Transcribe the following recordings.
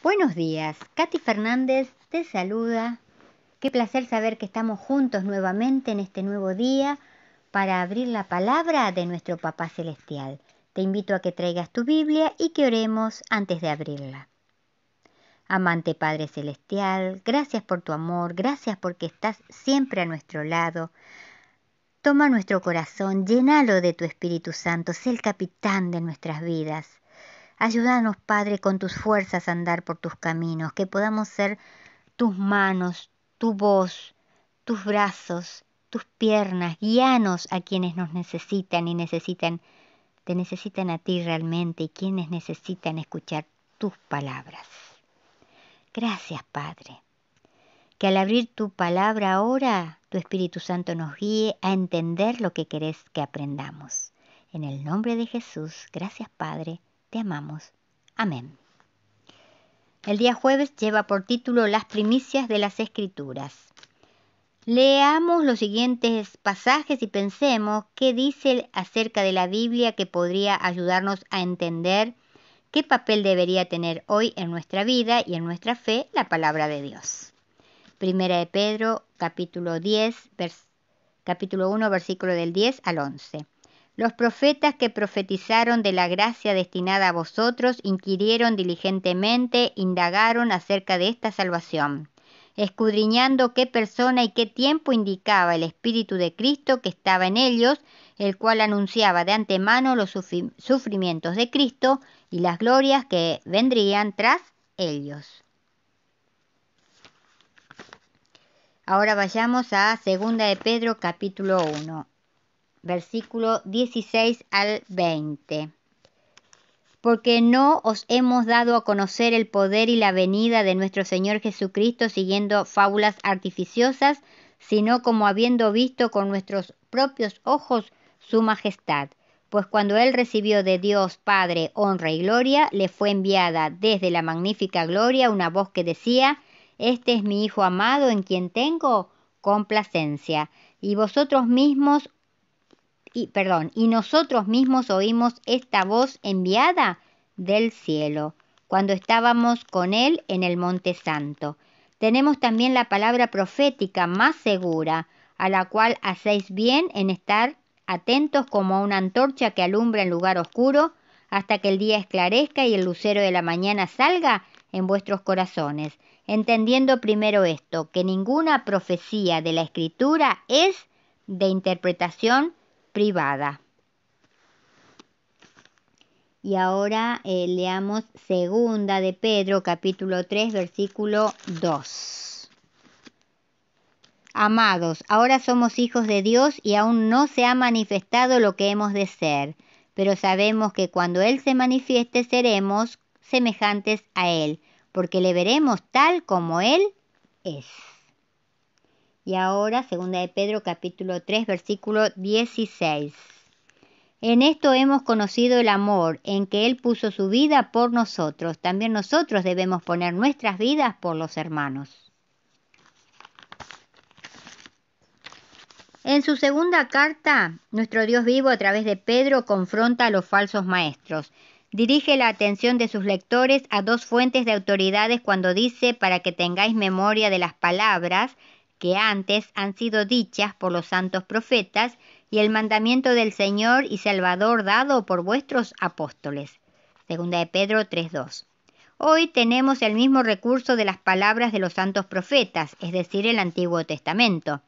Buenos días, Katy Fernández te saluda. Qué placer saber que estamos juntos nuevamente en este nuevo día para abrir la palabra de nuestro Papá Celestial. Te invito a que traigas tu Biblia y que oremos antes de abrirla. Amante Padre Celestial, gracias por tu amor, gracias porque estás siempre a nuestro lado. Toma nuestro corazón, llénalo de tu Espíritu Santo, sé el capitán de nuestras vidas. Ayúdanos, Padre, con tus fuerzas a andar por tus caminos, que podamos ser tus manos, tu voz, tus brazos, tus piernas. Guíanos a quienes nos necesitan y te necesitan a ti realmente y quienes necesitan escuchar tus palabras. Gracias, Padre. Que al abrir tu palabra ahora, tu Espíritu Santo nos guíe a entender lo que querés que aprendamos. En el nombre de Jesús, gracias, Padre. Te amamos. Amén. El día jueves lleva por título Las primicias de las Escrituras. Leamos los siguientes pasajes y pensemos qué dice acerca de la Biblia que podría ayudarnos a entender qué papel debería tener hoy en nuestra vida y en nuestra fe la palabra de Dios. Primera de Pedro, capítulo 1, versículo del 10 al 11. Los profetas que profetizaron de la gracia destinada a vosotros inquirieron diligentemente, indagaron acerca de esta salvación, escudriñando qué persona y qué tiempo indicaba el Espíritu de Cristo que estaba en ellos, el cual anunciaba de antemano los sufrimientos de Cristo y las glorias que vendrían tras ellos. Ahora vayamos a 2 de Pedro capítulo 1. Versículo 16 al 20. Porque no os hemos dado a conocer el poder y la venida de nuestro Señor Jesucristo siguiendo fábulas artificiosas, sino como habiendo visto con nuestros propios ojos su majestad. Pues cuando Él recibió de Dios Padre honra y gloria, le fue enviada desde la magnífica gloria una voz que decía: Este es mi Hijo amado en quien tengo complacencia. Y nosotros mismos oímos esta voz enviada del cielo, cuando estábamos con Él en el Monte Santo. Tenemos también la palabra profética más segura, a la cual hacéis bien en estar atentos como a una antorcha que alumbra en lugar oscuro, hasta que el día esclarezca y el lucero de la mañana salga en vuestros corazones, entendiendo primero esto, que ninguna profecía de la Escritura es de interpretación privada. Y ahora leamos 2 de Pedro capítulo 3 versículo 2. Amados, ahora somos hijos de Dios y aún no se ha manifestado lo que hemos de ser, pero sabemos que cuando Él se manifieste seremos semejantes a Él, porque le veremos tal como Él es. Y ahora 2 de Pedro capítulo 3 versículo 16. En esto hemos conocido el amor, en que Él puso su vida por nosotros. También nosotros debemos poner nuestras vidas por los hermanos. En su segunda carta, nuestro Dios vivo a través de Pedro confronta a los falsos maestros. Dirige la atención de sus lectores a dos fuentes de autoridades cuando dice: para que tengáis memoria de las palabras que antes han sido dichas por los santos profetas y el mandamiento del Señor y Salvador dado por vuestros apóstoles. 2 de Pedro 3:2. Hoy tenemos el mismo recurso de las palabras de los santos profetas, es decir, el Antiguo Testamento.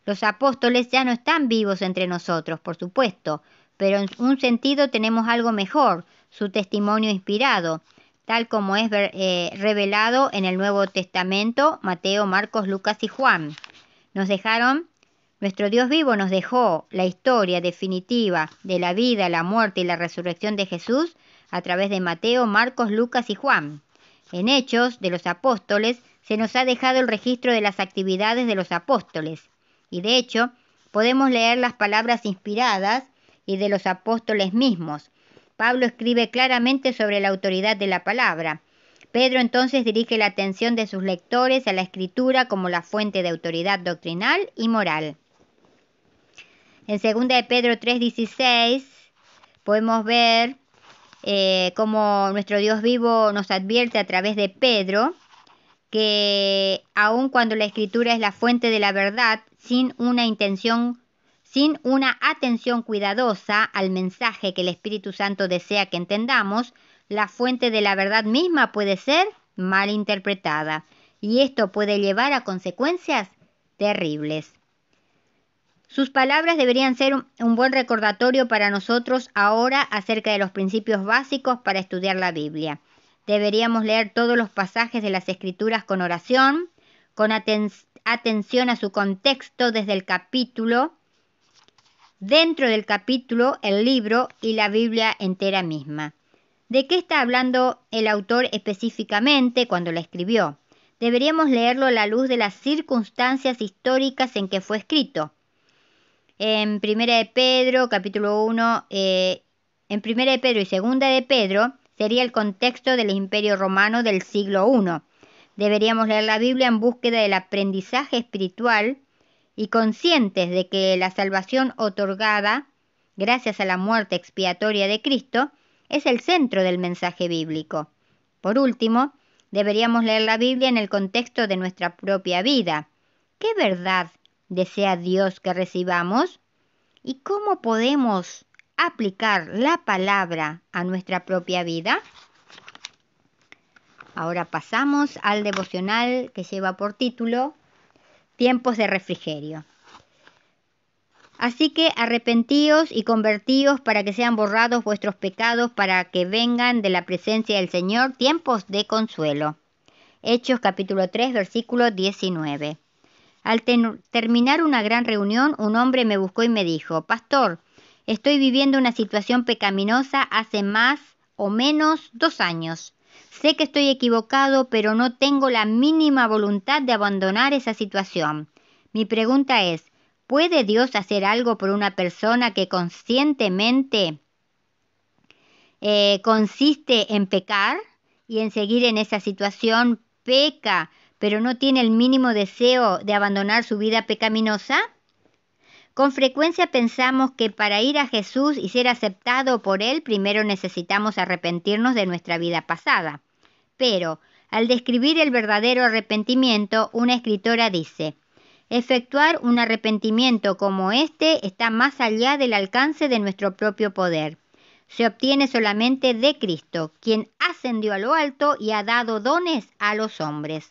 Los apóstoles ya no están vivos entre nosotros, por supuesto, pero en un sentido tenemos algo mejor, su testimonio inspirado, tal como es revelado en el Nuevo Testamento, Mateo, Marcos, Lucas y Juan. Nuestro Dios vivo nos dejó la historia definitiva de la vida, la muerte y la resurrección de Jesús a través de Mateo, Marcos, Lucas y Juan. En Hechos de los Apóstoles se nos ha dejado el registro de las actividades de los apóstoles. Y de hecho, podemos leer las palabras inspiradas y de los apóstoles mismos. Pablo escribe claramente sobre la autoridad de la palabra. Pedro entonces dirige la atención de sus lectores a la Escritura como la fuente de autoridad doctrinal y moral. En 2 de Pedro 3:16 podemos ver como nuestro Dios vivo nos advierte a través de Pedro, que aun cuando la Escritura es la fuente de la verdad, sin una atención cuidadosa al mensaje que el Espíritu Santo desea que entendamos, la fuente de la verdad misma puede ser mal interpretada, y esto puede llevar a consecuencias terribles. Sus palabras deberían ser un buen recordatorio para nosotros ahora acerca de los principios básicos para estudiar la Biblia. Deberíamos leer todos los pasajes de las Escrituras con oración, con atención a su contexto desde el capítulo, dentro del capítulo, el libro y la Biblia entera misma. ¿De qué está hablando el autor específicamente cuando la escribió? Deberíamos leerlo a la luz de las circunstancias históricas en que fue escrito. En Primera de Pedro, capítulo 1, en Primera de Pedro y Segunda de Pedro sería el contexto del Imperio Romano del siglo I. Deberíamos leer la Biblia en búsqueda del aprendizaje espiritual y conscientes de que la salvación otorgada gracias a la muerte expiatoria de Cristo es el centro del mensaje bíblico. Por último, deberíamos leer la Biblia en el contexto de nuestra propia vida. ¿Qué verdad desea Dios que recibamos? ¿Y cómo podemos aplicar la palabra a nuestra propia vida? Ahora pasamos al devocional que lleva por título Tiempos de refrigerio. Así que arrepentíos y convertíos para que sean borrados vuestros pecados, para que vengan de la presencia del Señor tiempos de consuelo. Hechos capítulo 3, versículo 19. Al terminar una gran reunión, un hombre me buscó y me dijo: Pastor, estoy viviendo una situación pecaminosa hace más o menos 2 años. Sé que estoy equivocado, pero no tengo la mínima voluntad de abandonar esa situación. Mi pregunta es: ¿puede Dios hacer algo por una persona que conscientemente consiste en pecar y en seguir en esa situación? Peca, pero no tiene el mínimo deseo de abandonar su vida pecaminosa. Con frecuencia pensamos que para ir a Jesús y ser aceptado por Él, primero necesitamos arrepentirnos de nuestra vida pasada. Pero, al describir el verdadero arrepentimiento, una escritora dice: efectuar un arrepentimiento como este está más allá del alcance de nuestro propio poder. Se obtiene solamente de Cristo, quien ascendió a lo alto y ha dado dones a los hombres.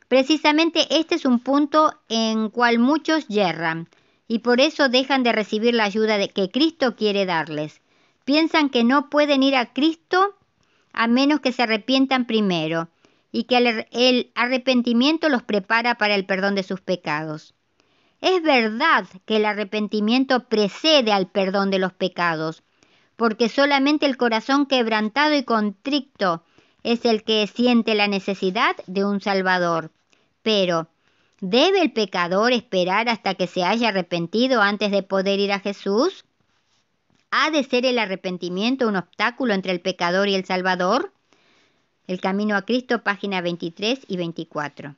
Precisamente este es un punto en cual muchos yerran, y por eso dejan de recibir la ayuda que Cristo quiere darles. Piensan que no pueden ir a Cristo a menos que se arrepientan primero, y que el arrepentimiento los prepara para el perdón de sus pecados. Es verdad que el arrepentimiento precede al perdón de los pecados, porque solamente el corazón quebrantado y contrito es el que siente la necesidad de un Salvador. Pero, ¿debe el pecador esperar hasta que se haya arrepentido antes de poder ir a Jesús? ¿Ha de ser el arrepentimiento un obstáculo entre el pecador y el Salvador? El Camino a Cristo, página 23 y 24.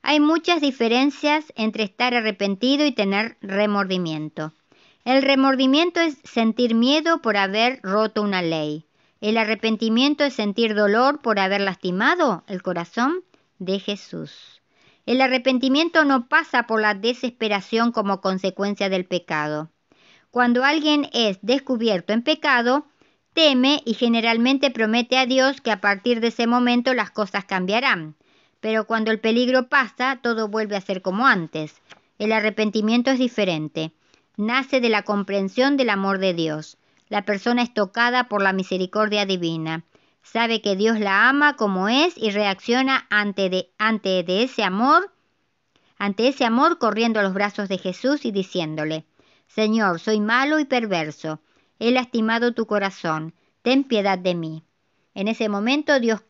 Hay muchas diferencias entre estar arrepentido y tener remordimiento. El remordimiento es sentir miedo por haber roto una ley. El arrepentimiento es sentir dolor por haber lastimado el corazón de Jesús. El arrepentimiento no pasa por la desesperación como consecuencia del pecado. Cuando alguien es descubierto en pecado, teme y generalmente promete a Dios que a partir de ese momento las cosas cambiarán. Pero cuando el peligro pasa, todo vuelve a ser como antes. El arrepentimiento es diferente. Nace de la comprensión del amor de Dios. La persona es tocada por la misericordia divina. Sabe que Dios la ama como es y reacciona ante ese amor corriendo a los brazos de Jesús y diciéndole: Señor, soy malo y perverso. He lastimado tu corazón. Ten piedad de mí. En ese momento Dios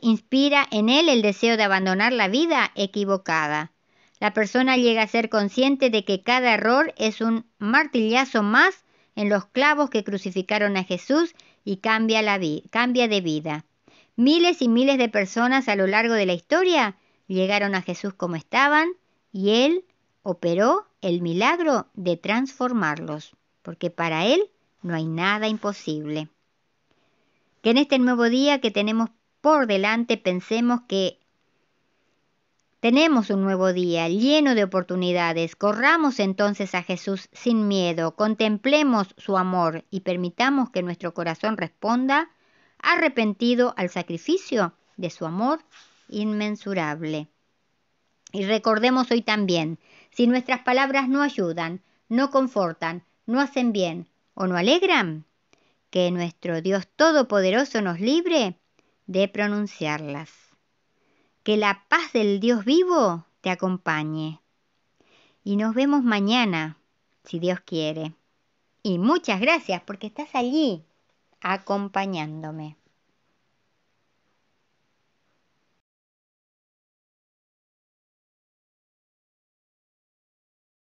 inspira en él el deseo de abandonar la vida equivocada. La persona llega a ser consciente de que cada error es un martillazo más en los clavos que crucificaron a Jesús y cambia de vida. Miles y miles de personas a lo largo de la historia llegaron a Jesús como estaban y Él operó el milagro de transformarlos, porque para Él no hay nada imposible. Que en este nuevo día que tenemos por delante pensemos que tenemos un nuevo día lleno de oportunidades. Corramos entonces a Jesús sin miedo, contemplemos su amor y permitamos que nuestro corazón responda arrepentido al sacrificio de su amor inmensurable. Y recordemos hoy también, si nuestras palabras no ayudan, no confortan, no hacen bien o no alegran, que nuestro Dios Todopoderoso nos libre de pronunciarlas. Que la paz del Dios vivo te acompañe. Y nos vemos mañana, si Dios quiere. Y muchas gracias porque estás allí acompañándome.